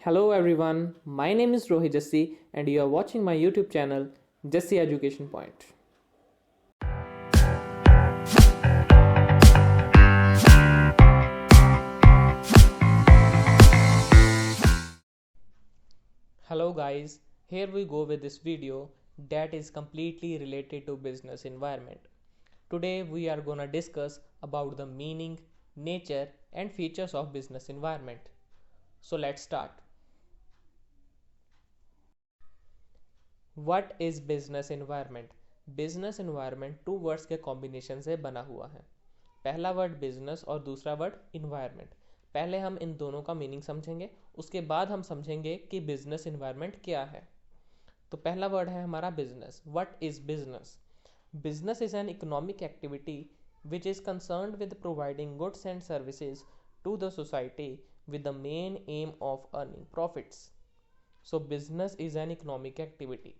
Hello everyone, my name is Rohit Jassi and you are watching my YouTube channel Jassi Education Point. Hello guys, here we go with this video that is completely related to business environment. Today we are gonna discuss about the meaning, nature and features of business environment. So let's start. What is business environment? Business environment two words के combination से बना हुआ है. पहला word business और दूसरा word environment. पहले हम इन दोनों का मीनिंग समझेंगे, उसके बाद हम समझेंगे कि बिजनेस इन्वायरमेंट क्या है. तो पहला वर्ड है हमारा business. What is business? Business is an economic activity which is concerned with providing goods and services to the society with the main aim of earning profits. So business is an economic activity.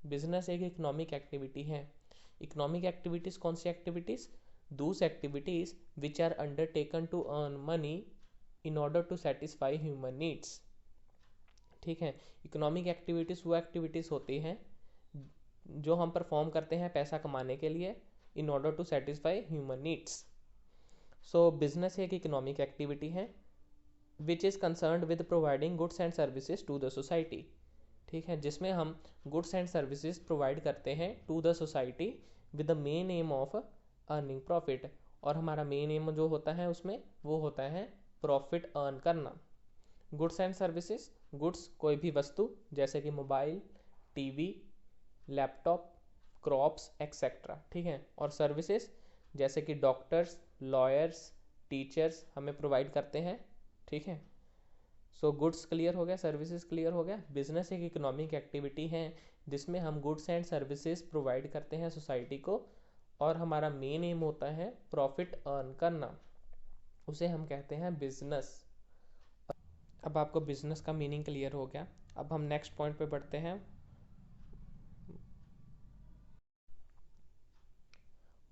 Business एक economic activity है. Economic activities कौन सी activities? Those activities which are undertaken to earn money in order to satisfy human needs. ठीक है, economic activities वो activities होती हैं जो हम परफॉर्म करते हैं पैसा कमाने के लिए in order to satisfy human needs. So business एक इकोनॉमिक एक्टिविटी है which is concerned with providing goods and services to the society. ठीक है, जिसमें हम गुड्स एंड सर्विसेज प्रोवाइड करते हैं to the society with the main aim of earning profit. और हमारा मेन एम जो होता है उसमें वो होता है प्रॉफिट अर्न करना. गुड्स एंड सर्विसेज, गुड्स कोई भी वस्तु जैसे कि mobile, TV, laptop, crops etcetera. ठीक है, और सर्विसेज जैसे कि डॉक्टर्स, लॉयर्स, टीचर्स हमें प्रोवाइड करते हैं. ठीक है, सो गुड्स क्लियर हो गया, सर्विसेज क्लियर हो गया. बिजनेस एक इकोनॉमिक एक्टिविटी है जिसमें हम गुड्स एंड सर्विसेज प्रोवाइड करते हैं सोसाइटी को और हमारा मेन एम होता है प्रॉफिट अर्न करना. उसे हम कहते हैं बिजनेस. अब आपको बिजनेस का मीनिंग क्लियर हो गया. अब हम नेक्स्ट पॉइंट पे बढ़ते हैं.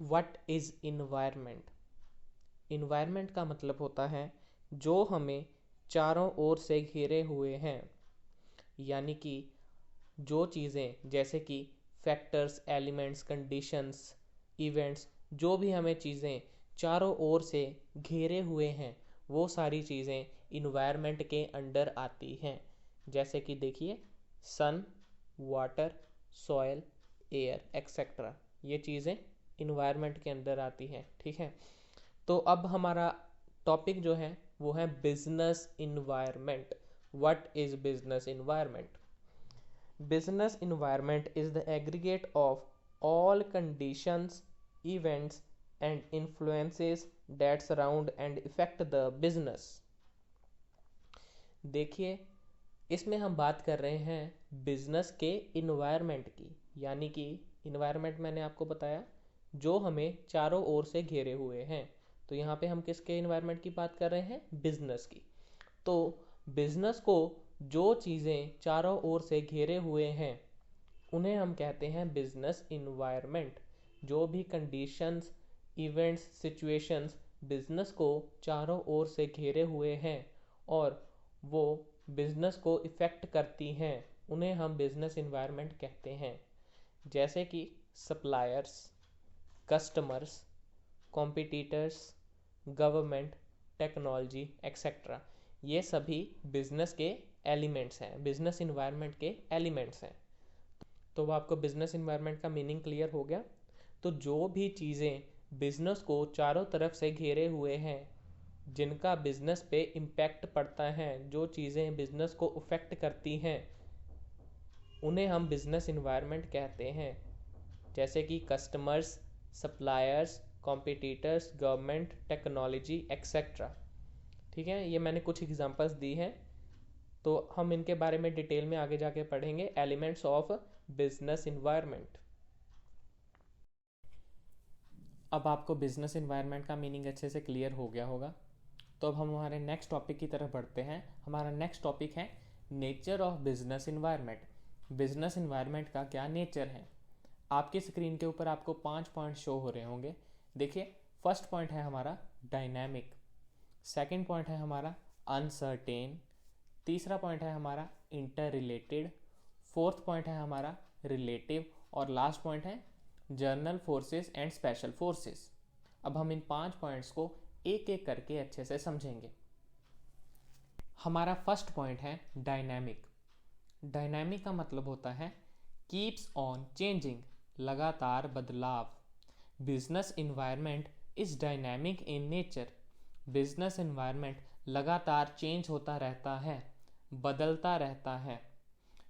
What is environment? इन्वायरमेंट का मतलब होता है जो हमें चारों ओर से घिरे हुए हैं. यानी कि जो चीज़ें जैसे कि फैक्टर्स, एलिमेंट्स, कंडीशंस, इवेंट्स, जो भी हमें चीज़ें चारों ओर से घेरे हुए हैं वो सारी चीज़ें इन्वायरमेंट के अंडर आती हैं. जैसे कि देखिए सन, वाटर, सॉयल, एयर एक्सेट्रा, ये चीज़ें इन्वायरमेंट के अंदर आती हैं. ठीक है, तो अब हमारा टॉपिक जो है वो है business environment. What is business environment? Business environment is the aggregate of all conditions, events and influences that surround and effect the business. देखिए, इसमें हम बात कर रहे हैं बिजनेस के इन्वायरमेंट की. यानी कि इन्वायरमेंट मैंने आपको बताया जो हमें चारों ओर से घेरे हुए हैं. तो यहाँ पे हम किसके इन्वायरमेंट की बात कर रहे हैं? बिजनेस की. तो बिजनेस को जो चीज़ें चारों ओर से घेरे हुए हैं उन्हें हम कहते हैं बिजनेस इन्वायरमेंट. जो भी कंडीशंस, इवेंट्स, सिचुएशंस बिजनेस को चारों ओर से घेरे हुए हैं और वो बिजनेस को इफ़ेक्ट करती हैं उन्हें हम बिजनेस इन्वायरमेंट कहते हैं. जैसे कि suppliers, customers, competitors, government, technology etcetera, ये सभी बिजनेस के एलिमेंट्स हैं, बिजनेस इन्वायरमेंट के एलिमेंट्स हैं. तो वो आपको बिजनेस इन्वायरमेंट का मीनिंग क्लियर हो गया. तो जो भी चीज़ें बिजनेस को चारों तरफ से घेरे हुए हैं, जिनका बिजनेस पे इम्पैक्ट पड़ता है, जो चीज़ें बिजनेस को अफेक्ट करती हैं उन्हें हम बिजनेस इन्वायरमेंट कहते हैं. जैसे कि customers, suppliers, competitors, government, technology etcetera. ठीक है, ये मैंने कुछ एग्जांपल्स दी हैं, तो हम इनके बारे में डिटेल में आगे जाके पढ़ेंगे. Elements of business environment. अब आपको बिजनेस इन्वायरमेंट का मीनिंग अच्छे से क्लियर हो गया होगा. तो अब हम हमारे नेक्स्ट टॉपिक की तरफ बढ़ते हैं. हमारा नेक्स्ट टॉपिक है nature of business environment. Business environment का क्या नेचर है? आपकी स्क्रीन के ऊपर आपको 5 पॉइंट शो हो रहे होंगे. देखिए, फर्स्ट पॉइंट है हमारा डायनामिक, सेकंड पॉइंट है हमारा अनसर्टेन, तीसरा पॉइंट है हमारा इंटर रिलेटेड, फोर्थ पॉइंट है हमारा रिलेटिव, और लास्ट पॉइंट है journal forces and special forces. अब हम इन 5 पॉइंट्स को एक एक करके अच्छे से समझेंगे। हमारा फर्स्ट पॉइंट है डायनामिक। डायनामिक का मतलब होता है कीप्स ऑन चेंजिंग, लगातार बदलाव। Business environment is dynamic in nature. Business environment लगातार चेंज होता रहता है, बदलता रहता है।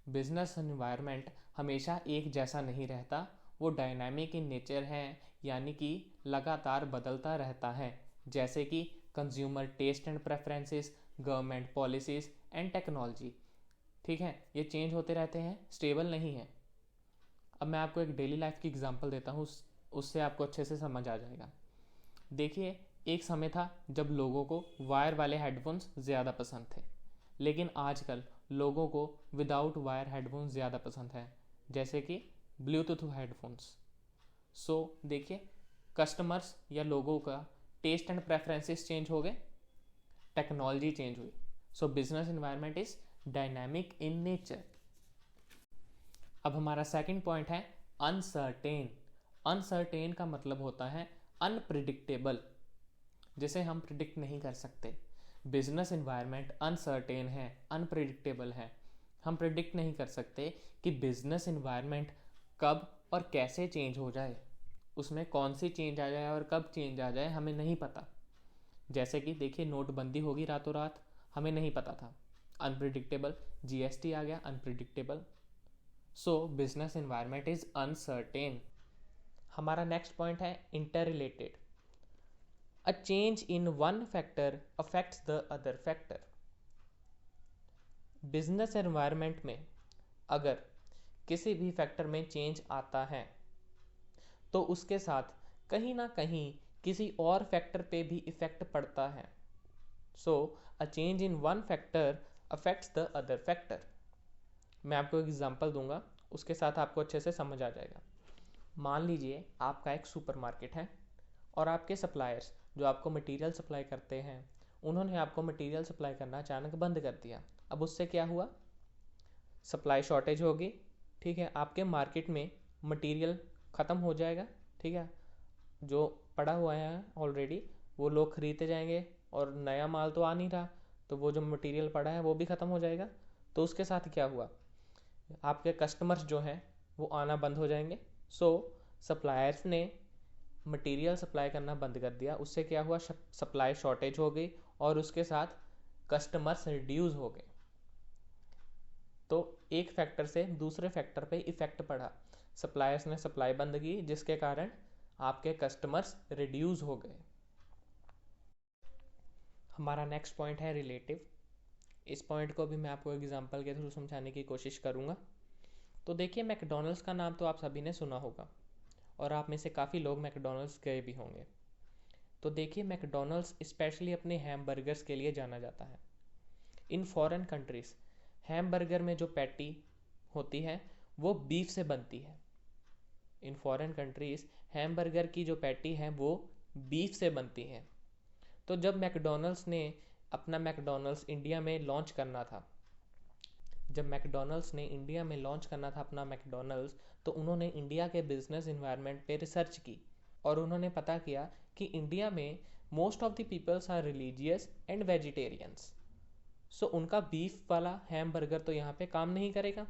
बिजनेस इन्वायरमेंट हमेशा एक जैसा नहीं रहता, वो डायनामिक इन नेचर है, यानी कि लगातार बदलता रहता है। जैसे कि consumer taste and preferences, government policies and technology. ठीक है, ये चेंज होते रहते हैं, स्टेबल नहीं है। अब मैं आपको एक डेली लाइफ की एग्जांपल देता हूँ, उससे आपको अच्छे से समझ आ जाएगा। देखिए, एक समय था जब लोगों को वायर वाले हेडफोन्स ज़्यादा पसंद थे, लेकिन आजकल लोगों को विदाउट वायर हेडफोन्स ज़्यादा पसंद है, जैसे कि ब्लूटूथ हेडफोन्स। सो देखिए, कस्टमर्स या लोगों का टेस्ट एंड प्रेफरेंसेस चेंज हो गए, टेक्नोलॉजी चेंज हुई। सो business environment is dynamic in nature. अब हमारा सेकंड पॉइंट है अनसर्टेन। अनसर्टेन का मतलब होता है अनप्रिडिक्टेबल, जिसे हम प्रिडिक्ट नहीं कर सकते। बिजनेस इन्वायरमेंट अनसर्टेन है, अनप्रिडिक्टेबल है। हम प्रिडिक्ट नहीं कर सकते कि बिजनेस इन्वायरमेंट कब और कैसे चेंज हो जाए, उसमें कौन सी चेंज आ जाए और कब चेंज आ जाए, हमें नहीं पता। जैसे कि देखिए, नोटबंदी होगी रातों रात, हमें नहीं पता था, अनप्रिडिक्टेबल। जीएसटी आ गया, unpredictable. So business environment is uncertain. हमारा नेक्स्ट पॉइंट है inter related. A change in one factor affects the other factor. Business environment में अगर किसी भी फैक्टर में चेंज आता है तो उसके साथ कहीं ना कहीं किसी और फैक्टर पे भी इफेक्ट पड़ता है। So a change in one factor affects the other factor. मैं आपको एक एग्जांपल दूंगा, उसके साथ आपको अच्छे से समझ आ जाएगा। मान लीजिए आपका एक सुपरमार्केट है और आपके सप्लायर्स जो आपको मटेरियल सप्लाई करते हैं, उन्होंने आपको मटेरियल सप्लाई करना अचानक बंद कर दिया। अब उससे क्या हुआ, सप्लाई शॉर्टेज होगी। ठीक है, आपके मार्केट में मटेरियल ख़त्म हो जाएगा। ठीक है, जो पड़ा हुआ है ऑलरेडी वो लोग खरीदते जाएंगे और नया माल तो आ नहीं रहा, तो वो जो मटेरियल पड़ा है वो भी ख़त्म हो जाएगा। तो उसके साथ क्या हुआ, आपके कस्टमर्स जो हैं वो आना बंद हो जाएंगे। सो सप्लायर्स ने मटेरियल सप्लाई करना बंद कर दिया, उससे क्या हुआ, सप्लाई शॉर्टेज हो गई और उसके साथ कस्टमर्स रिड्यूस हो गए। तो एक फैक्टर से दूसरे फैक्टर पे इफेक्ट पड़ा, सप्लायर्स ने सप्लाई बंद की जिसके कारण आपके कस्टमर्स रिड्यूस हो गए। हमारा नेक्स्ट पॉइंट है रिलेटिव। इस पॉइंट को भी मैं आपको एग्जांपल के थ्रू समझाने की कोशिश करूंगा। तो देखिए, मैकडोनल्ड्स का नाम तो आप सभी ने सुना होगा और आप में से काफ़ी लोग मैकडोनल्ड्स गए भी होंगे। तो देखिए, मैकडोनल्ड्स स्पेशली अपने हैमबर्गर्स के लिए जाना जाता है। इन फॉरेन कंट्रीज हैमबर्गर में जो पैटी होती है वो बीफ से बनती है। इन फॉरेन कंट्रीज हैमबर्गर की जो पैटी है वो बीफ से बनती है। तो जब मैकडोनल्ड्स ने अपना मैकडोनल्ड्स इंडिया में लॉन्च करना था, जब मैकडोनल्ड्स ने इंडिया में लॉन्च करना था अपना मैकडोनल्ड्स, तो उन्होंने इंडिया के बिजनेस इन्वायरमेंट पे रिसर्च की और उन्होंने पता किया कि इंडिया में most of the peoples are religious and vegetarians. So उनका बीफ वाला हैम बर्गर तो यहाँ पे काम नहीं करेगा।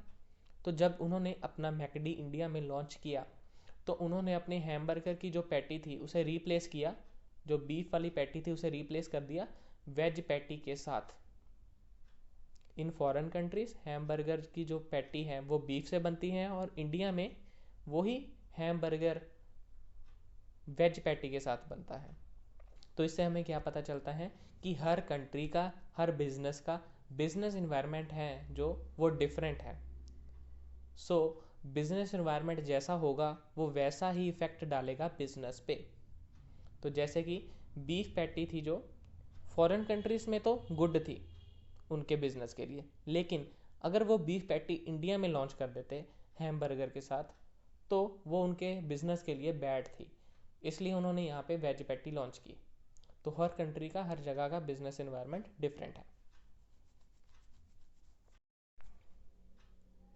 तो जब उन्होंने अपना मैकडी इंडिया में लॉन्च किया तो उन्होंने अपने हैम बर्गर की जो पैटी थी उसे रीप्लेस किया, जो बीफ वाली पैटी थी उसे रीप्लेस कर दिया वेज पैटी के साथ। In foreign countries ham burger की जो पैटी है वो बीफ से बनती है और इंडिया में वही हैम बर्गर वेज पैटी के साथ बनता है। तो इससे हमें क्या पता चलता है कि हर कंट्री का, हर बिजनेस का बिजनेस इन्वायरमेंट है जो वो डिफरेंट है। सो बिजनेस इन्वायरमेंट जैसा होगा वो वैसा ही इफेक्ट डालेगा बिजनेस पे। तो जैसे कि बीफ पैटी थी जो फॉरेन कंट्रीज में तो गुड थी उनके बिजनेस के लिए, लेकिन अगर वो बीफ पैटी इंडिया में लॉन्च कर देते हैमबर्गर के साथ तो वो उनके बिजनेस के लिए बैड थी, इसलिए उन्होंने यहाँ पे वेज पैटी लॉन्च की। तो हर कंट्री का, हर जगह का बिजनेस एनवायरनमेंट डिफरेंट है।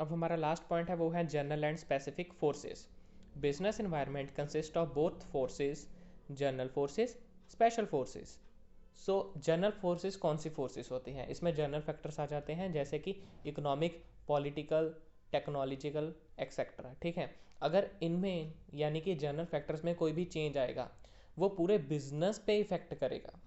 अब हमारा लास्ट पॉइंट है वो है general and specific forces. Business environment consist of both forces, general forces, special forces. So general forces कौन सी फोर्सेस होती हैं? इसमें जनरल फैक्टर्स आ जाते हैं जैसे कि इकोनॉमिक, पॉलिटिकल, टेक्नोलॉजिकल एक्सेट्रा। ठीक है, अगर इनमें यानी कि जनरल फैक्टर्स में कोई भी चेंज आएगा वो पूरे बिजनेस पे इफेक्ट करेगा।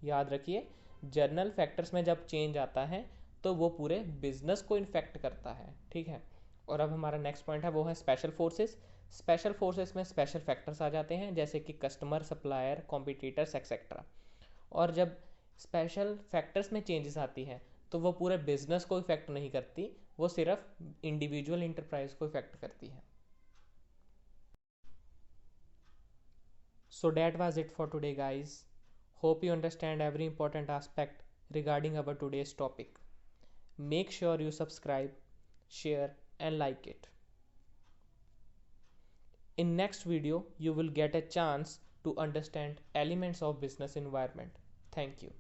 याद रखिए, जनरल फैक्टर्स में जब चेंज आता है तो वो पूरे बिजनेस को इन्फेक्ट करता है। ठीक है, और अब हमारा नेक्स्ट पॉइंट है वो है स्पेशल फोर्सेस। स्पेशल फोर्सेस में स्पेशल फैक्टर्स आ जाते हैं जैसे कि कस्टमर, सप्लायर, कॉम्पिटिटर्स एक्सेट्रा। और जब स्पेशल फैक्टर्स में चेंजेस आती हैं तो वो पूरे बिजनेस को इफेक्ट नहीं करती, वो सिर्फ इंडिविजुअल इंटरप्राइज को इफेक्ट करती है। So that was it for today, guys. Hope you understand every important aspect regarding our today's topic. Make sure you subscribe, share and like it. In next video, you will get a chance to understand elements of business environment. Thank you.